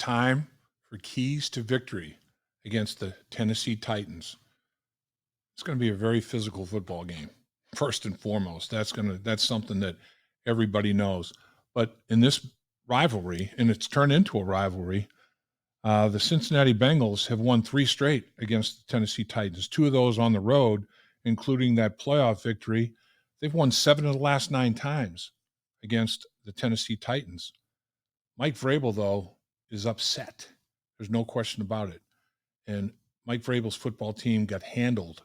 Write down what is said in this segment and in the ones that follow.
time for keys to victory against the Tennessee Titans. It's going to be a very physical football game. First and foremost, that's something that everybody knows. But in this rivalry, and it's turned into a rivalry, the Cincinnati Bengals have won 3 straight against the Tennessee Titans. 2 of those on the road, including that playoff victory. They've won 7 of the last 9 times against the Tennessee Titans. Mike Vrabel, though, is upset. There's no question about it. And Mike Vrabel's football team got handled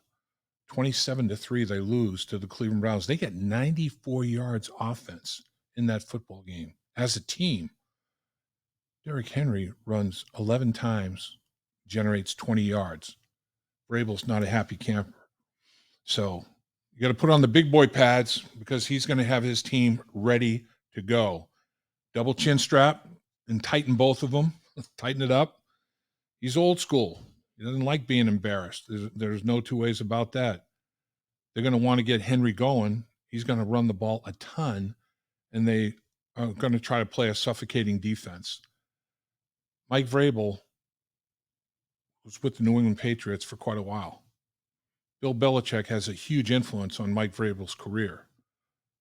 27-3. They lose to the Cleveland Browns. They get 94 yards offense in that football game as a team. Derrick Henry runs 11 times, generates 20 yards. Vrabel's not a happy camper. So you got to put on the big boy pads because he's going to have his team ready to go. Double chin strap and tighten both of them. Tighten it up. He's old school. He doesn't like being embarrassed. There's no two ways about that. They're going to want to get Henry going. He's going to run the ball a ton, and they are going to try to play a suffocating defense. Mike Vrabel was with the New England Patriots for quite a while. Bill Belichick has a huge influence on Mike Vrabel's career.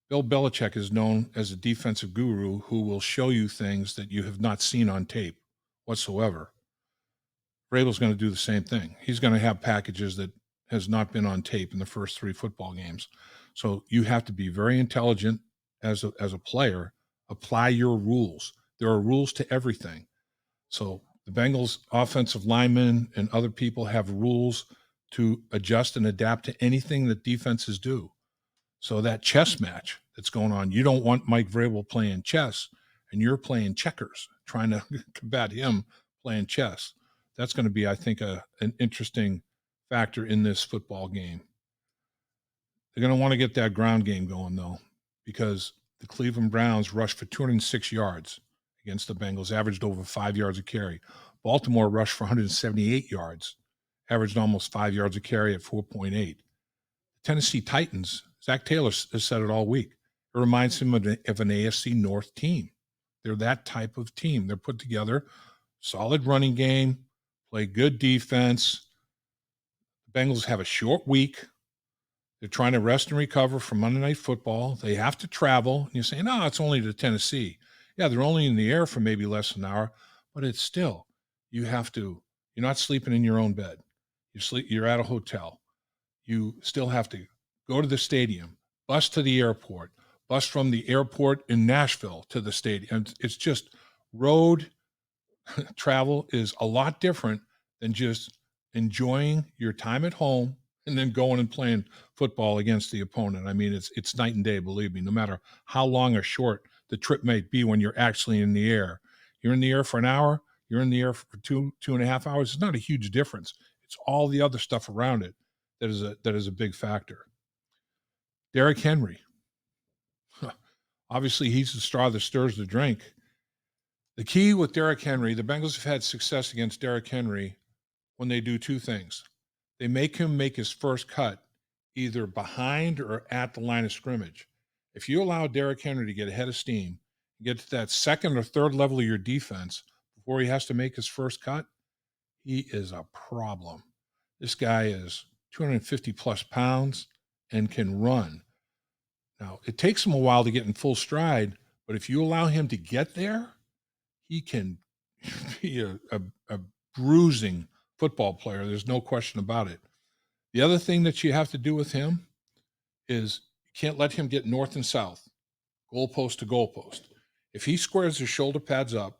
Bill Belichick is known as a defensive guru who will show you things that you have not seen on tape whatsoever. Vrabel's going to do the same thing. He's going to have packages that has not been on tape in the first 3 football games. So you have to be very intelligent as a player. Apply your rules. There are rules to everything. So the Bengals offensive linemen and other people have rules to adjust and adapt to anything that defenses do. So that chess match that's going on, you don't want Mike Vrabel playing chess and you're playing checkers, trying to combat him playing chess. That's going to be, I think, an interesting factor in this football game. They're going to want to get that ground game going, though, because the Cleveland Browns rushed for 206 yards against the Bengals, averaged over 5 yards a carry. Baltimore rushed for 178 yards, averaged almost 5 yards a carry at 4.8. Tennessee Titans, Zac Taylor has said it all week. It reminds him of an AFC North team. They're that type of team. They're put together, solid running game, play good defense. The Bengals have a short week. They're trying to rest and recover from Monday Night Football. They have to travel. And you say, no, it's only to Tennessee. Yeah, they're only in the air for maybe less than an hour, but it's still, you're not sleeping in your own bed. You're at a hotel. You still have to go to the stadium, bus to the airport, bus from the airport in Nashville to the stadium. It's just road travel is a lot different than just enjoying your time at home and then going and playing football against the opponent. I mean, it's night and day, believe me, no matter how long or short the trip may be when you're actually in the air. You're in the air for an hour, you're in the air for 2.5 hours. It's not a huge difference. It's all the other stuff around it that is a big factor. Derrick Henry. Obviously, he's the straw that stirs the drink. The key with Derrick Henry, the Bengals have had success against Derrick Henry when they do 2 things. They make him make his first cut either behind or at the line of scrimmage. If you allow Derrick Henry to get ahead of steam, get to that second or third level of your defense before he has to make his first cut, he is a problem. This guy is 250 plus pounds and can run. Now, it takes him a while to get in full stride, but if you allow him to get there, he can be a bruising football player. There's no question about it. The other thing that you have to do with him is you can't let him get north and south, goalpost to goalpost. If he squares his shoulder pads up,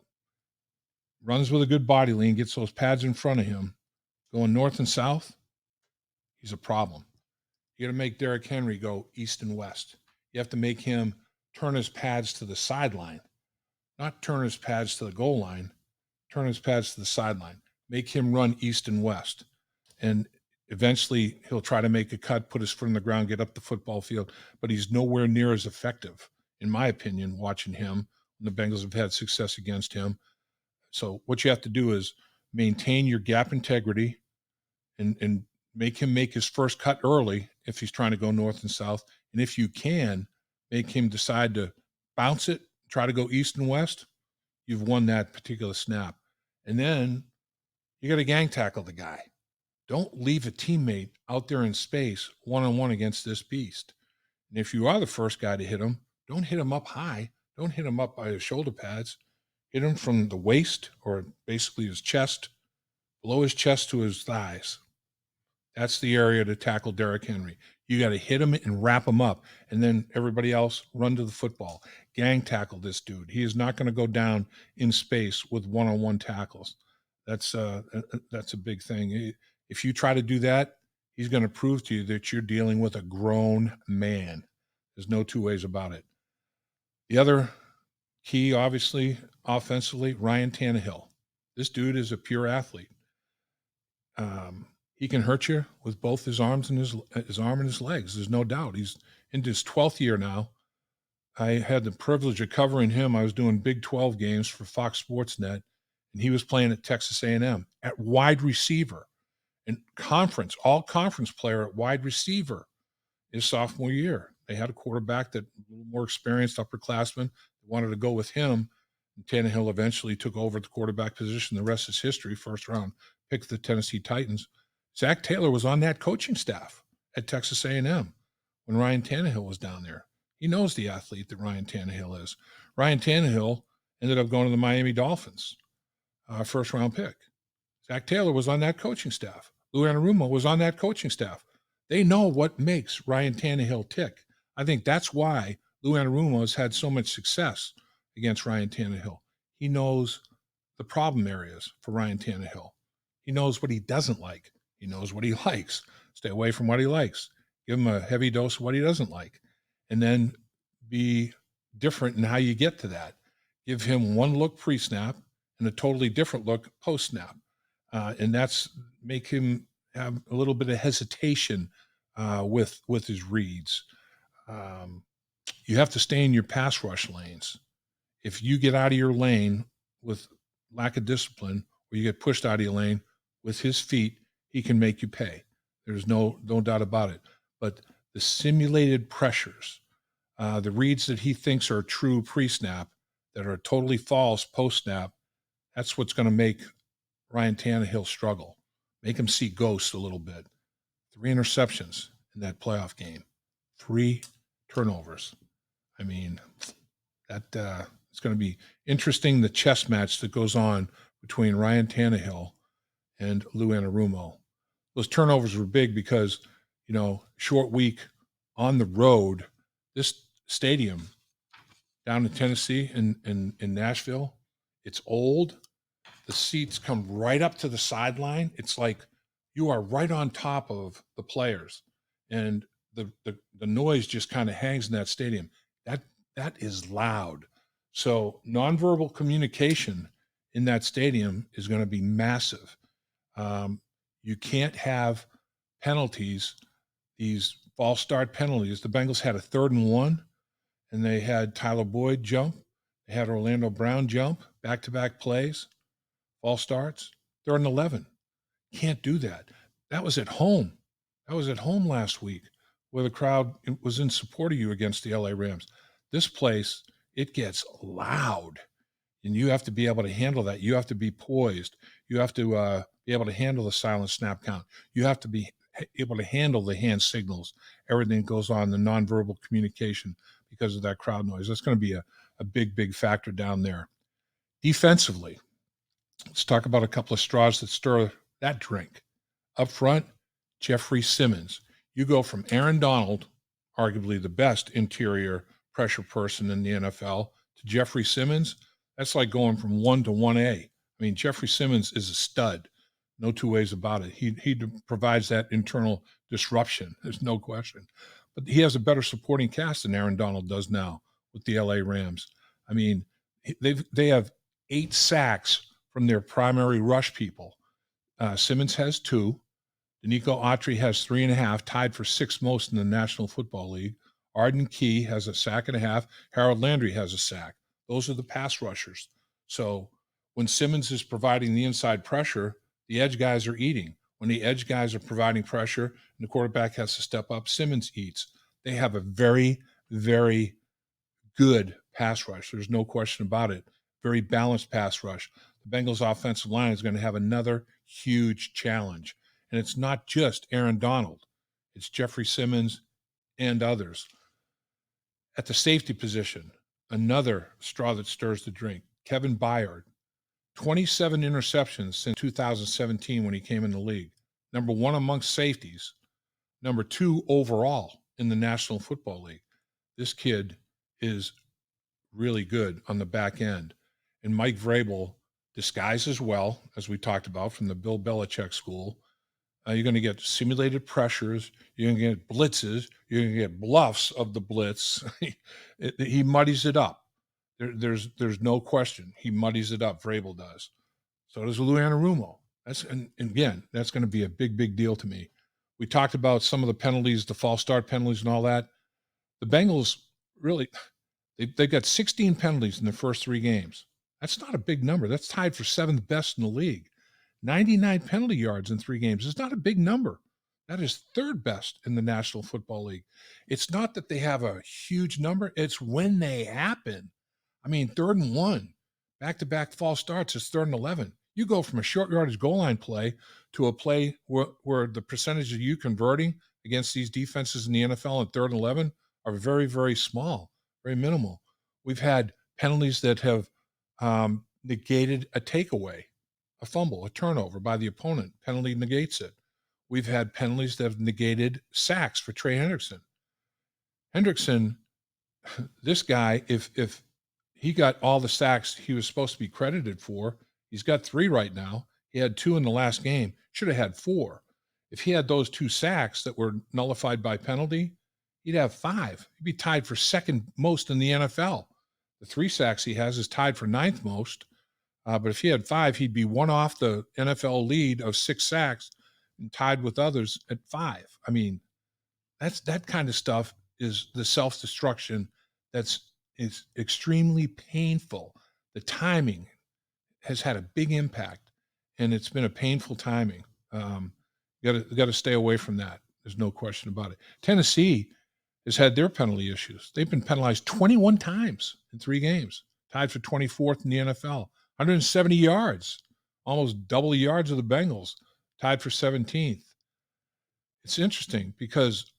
runs with a good body lean, gets those pads in front of him, going north and south, he's a problem. You got to make Derrick Henry go east and west. You have to make him turn his pads to the sideline, not turn his pads to the goal line, turn his pads to the sideline. Make him run east and west. And eventually he'll try to make a cut, put his foot on the ground, get up the football field, but he's nowhere near as effective, in my opinion, watching him. The Bengals have had success against him. So what you have to do is maintain your gap integrity and make him make his first cut early if he's trying to go north and south. And if you can, make him decide to bounce it, try to go east and west, you've won that particular snap. And then you got to gang tackle the guy. Don't leave a teammate out there in space one-on-one against this beast. And if you are the first guy to hit him, don't hit him up high. Don't hit him up by his shoulder pads. Hit him from the waist, or basically his chest, below his chest to his thighs. That's the area to tackle Derrick Henry. You got to hit him and wrap him up, and then everybody else run to the football. Gang tackle this dude. He is not going to go down in space with one-on-one tackles. That's a big thing. If you try to do that, he's going to prove to you that you're dealing with a grown man. There's no two ways about it. The other key, obviously, offensively, Ryan Tannehill. This dude is a pure athlete. He can hurt you with both his arms and his arm and his legs. There's no doubt. He's in his 12th year now. I had the privilege of covering him. I was doing Big 12 games for Fox Sports Net, and he was playing at Texas A&M at wide receiver and all conference player at wide receiver his sophomore year. They had a quarterback that a little more experienced upperclassman wanted to go with him. And Tannehill eventually took over the quarterback position. The rest is history. First round pick of the Tennessee Titans. Zac Taylor was on that coaching staff at Texas A&M when Ryan Tannehill was down there. He knows the athlete that Ryan Tannehill is. Ryan Tannehill ended up going to the Miami Dolphins, first round pick. Zac Taylor was on that coaching staff. Lou Anarumo was on that coaching staff. They know what makes Ryan Tannehill tick. I think that's why Lou Anarumo has had so much success against Ryan Tannehill. He knows the problem areas for Ryan Tannehill. He knows what he doesn't like. He knows what he likes. Stay away from what he likes. Give him a heavy dose of what he doesn't like. And then be different in how you get to that. Give him one look pre-snap and a totally different look post-snap. And that's make him have a little bit of hesitation with his reads. You have to stay in your pass rush lanes. If you get out of your lane with lack of discipline, or you get pushed out of your lane with his feet, he can make you pay. There's no doubt about it. But the simulated pressures, the reads that he thinks are true pre-snap that are totally false post-snap, that's what's going to make Ryan Tannehill struggle, make him see ghosts a little bit. 3 interceptions in that playoff game, 3 turnovers. I mean, that it's going to be interesting, the chess match that goes on between Ryan Tannehill and Lou Anarumo. Those turnovers were big because, short week on the road, this stadium down in Tennessee in Nashville, it's old. The seats come right up to the sideline. It's like you are right on top of the players, and the noise just kind of hangs in that stadium. That is loud. So nonverbal communication in that stadium is going to be massive. You can't have penalties, these false start penalties. The Bengals had a 3rd and 1, and they had Tyler Boyd jump. They had Orlando Brown jump, back-to-back plays. False starts, 3rd and 11. Can't do that. That was at home. That was at home last week where the crowd was in support of you against the LA Rams. This place, it gets loud, and you have to be able to handle that. You have to be poised. You have to be able to handle the silent snap count. You have to be able to handle the hand signals, everything that goes on, the nonverbal communication because of that crowd noise. That's going to be a big, big factor down there. Defensively, let's talk about a couple of straws that stir that drink. Up front, Jeffrey Simmons. You go from Aaron Donald, arguably the best interior pressure person in the NFL, to Jeffrey Simmons. That's like going from 1 to 1A. I mean, Jeffrey Simmons is a stud. No two ways about it. He provides that internal disruption. There's no question. But he has a better supporting cast than Aaron Donald does now with the LA Rams. I mean, they have 8 sacks from their primary rush people. Simmons has 2. Danico Autry has 3.5, tied for 6th most in the National Football League. Arden Key has a sack and a half. Harold Landry has a sack. Those are the pass rushers. So when Simmons is providing the inside pressure, the edge guys are eating. When the edge guys are providing pressure and the quarterback has to step up, Simmons eats. They have a very, very good pass rush. There's no question about it. Very balanced pass rush. the Bengals offensive line is going to have another huge challenge. And it's not just Aaron Donald. It's Jeffrey Simmons and others. At the safety position, another straw that stirs the drink. Kevin Byard, 27 interceptions since 2017 when he came in the league. Number one amongst safeties. Number two overall in the National Football League. This kid is really good on the back end. And Mike Vrabel disguises well, as we talked about, from the Bill Belichick school. You're going to get simulated pressures. You're going to get blitzes. You're going to get bluffs of the blitz. He muddies it up. There's no question. He muddies it up. Vrabel does. So does Lou Anarumo. And again, that's going to be a big, big deal to me. We talked about some of the penalties, the false start penalties and all that. The Bengals really, they got 16 penalties in the first 3 games. That's not a big number. That's tied for 7th best in the league. 99 penalty yards in 3 games is not a big number. That is 3rd best in the National Football League. It's not that they have a huge number. It's when they happen. I mean, 3rd and 1, back-to-back false starts is 3rd and 11. You go from a short yardage goal line play to a play where the percentage of you converting against these defenses in the NFL on 3rd and 11 are very, very small, very minimal. We've had penalties that have negated a takeaway, a fumble, a turnover by the opponent. Penalty negates it. We've had penalties that have negated sacks for Trey Hendrickson. Hendrickson, this guy, if he got all the sacks he was supposed to be credited for, he's got 3 right now. He had 2 in the last game. Should have had 4. If he had those 2 sacks that were nullified by penalty, he'd have 5. He'd be tied for 2nd most in the NFL. The 3 sacks he has is tied for 9th most. But if he had 5, he'd be 1 off the NFL lead of 6 sacks and tied with others at 5. I mean, that kind of stuff is the self-destruction is extremely painful. The timing has had a big impact, and it's been a painful timing. You got to stay away from that. There's no question about it. Tennessee has had their penalty issues. They've been penalized 21 times in 3 games, tied for 24th in the NFL. 170 yards, almost double the yards of the Bengals, tied for 17th. It's interesting because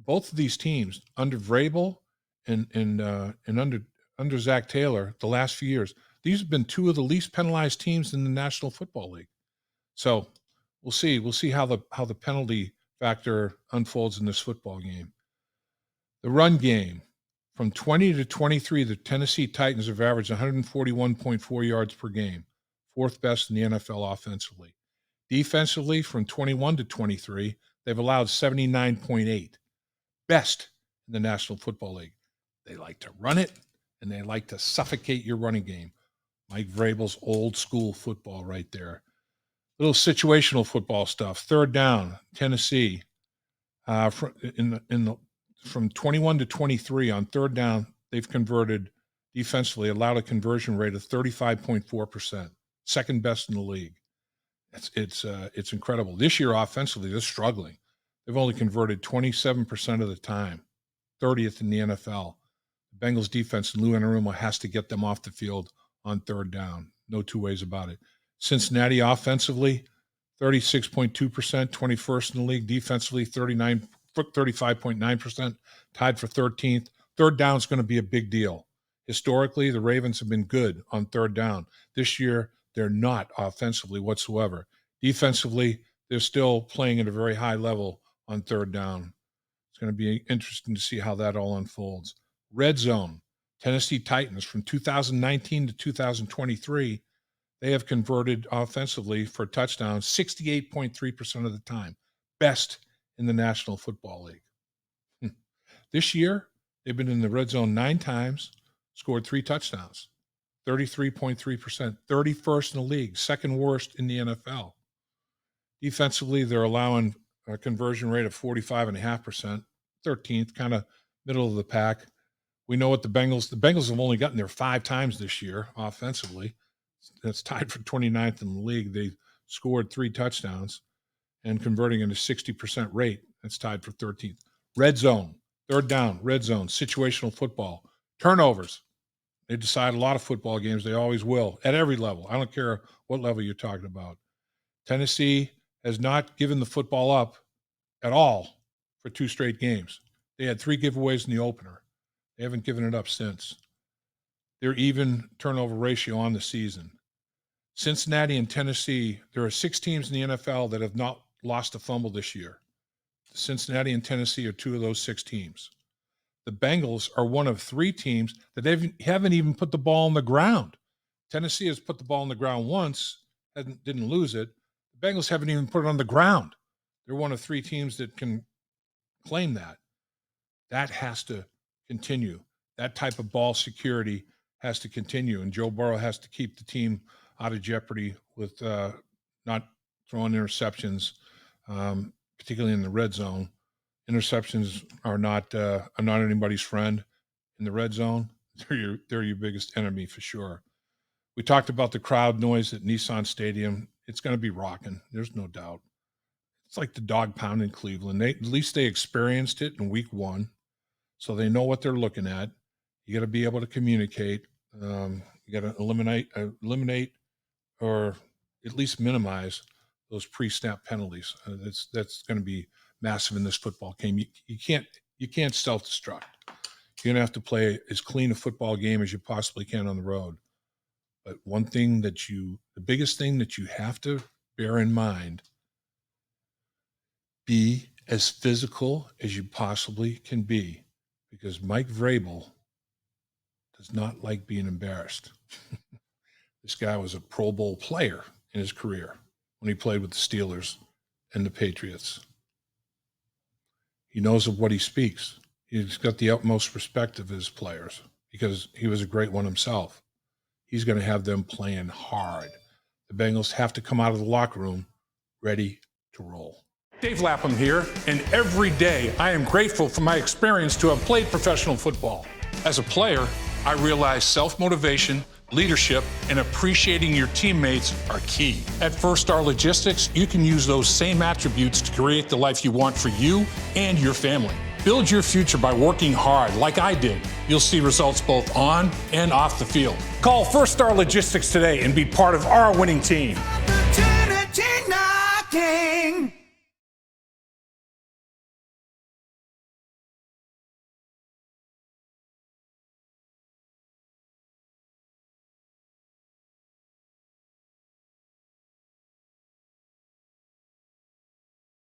both of these teams, under Vrabel and under Zac Taylor, the last few years, these have been 2 of the least penalized teams in the National Football League. So we'll see. We'll see how the penalty factor unfolds in this football game. The run game. From 20 to 23, the Tennessee Titans have averaged 141.4 yards per game, 4th best in the NFL offensively. Defensively, from 21 to 23, they've allowed 79.8, best in the National Football League. They like to run it, and they like to suffocate your running game. Mike Vrabel's old school football right there. Little situational football stuff. 3rd down, Tennessee. From 21 to 23 on 3rd down, they've converted defensively, allowed a conversion rate of 35.4%, 2nd best in the league. It's incredible. This year offensively, they're struggling. They've only converted 27% of the time, 30th in the NFL. The Bengals defense and Lou Anarumo has to get them off the field on 3rd down. No 2 ways about it. Cincinnati offensively, 36.2%, 21st in the league. Defensively, 35.9%, tied for 13th. 3rd down is going to be a big deal. Historically, the Ravens have been good on 3rd down. This year, they're not offensively whatsoever. Defensively, they're still playing at a very high level on 3rd down. It's going to be interesting to see how that all unfolds. Red zone, Tennessee Titans from 2019 to 2023, they have converted offensively for touchdowns 68.3% of the time. Best in the National Football League. This year, they've been in the red zone 9 times, scored 3 touchdowns, 33.3%, 31st in the league, 2nd worst in the NFL. Defensively, they're allowing a conversion rate of 45.5%, 13th, kind of middle of the pack. We know what the Bengals have only gotten there 5 times this year offensively. That's tied for 29th in the league. They scored 3 touchdowns and converting at a 60% rate. That's tied for 13th. Red zone, 3rd down, red zone, situational football, turnovers. They decide a lot of football games. They always will, at every level. I don't care what level you're talking about. Tennessee has not given the football up at all for 2 straight games. They had 3 giveaways in the opener. They haven't given it up since. Their even turnover ratio on the season. Cincinnati and Tennessee, there are 6 teams in the NFL that have not lost a fumble this year. Cincinnati and Tennessee are 2 of those 6 teams. The Bengals are one of 3 teams that haven't even put the ball on the ground. Tennessee has put the ball on the ground once, didn't lose it. The Bengals haven't even put it on the ground. They're one of 3 teams that can claim that. That has to continue. That type of ball security has to continue, and Joe Burrow has to keep the team out of jeopardy with not throwing interceptions, particularly in the red zone. Interceptions are not anybody's friend in the red zone. They're your biggest enemy for sure. We talked about the crowd noise at Nissan Stadium. It's going to be rocking. There's no doubt. It's like the dog pound in Cleveland. At least they experienced it in week 1, so they know what they're looking at. You got to be able to communicate. You got to eliminate, or at least minimize those pre-snap penalties. That's going to be massive in this football game. You can't self-destruct. You're going to have to play as clean a football game as you possibly can on the road. But the biggest thing that you have to bear in mind, be as physical as you possibly can be, because Mike Vrabel does not like being embarrassed. This guy was a Pro Bowl player in his career when he played with the Steelers and the Patriots. He knows of what he speaks. He's got the utmost respect of his players because he was a great one himself. He's going to have them playing hard. The Bengals have to come out of the locker room ready to roll. Dave Lapham here, and every day I am grateful for my experience to have played professional football. As a player, I realize self-motivation, leadership, and appreciating your teammates are key. At First Star Logistics, you can use those same attributes to create the life you want for you and your family. Build your future by working hard like I did. You'll see results both on and off the field. Call First Star Logistics today and be part of our winning team. Opportunity knocking.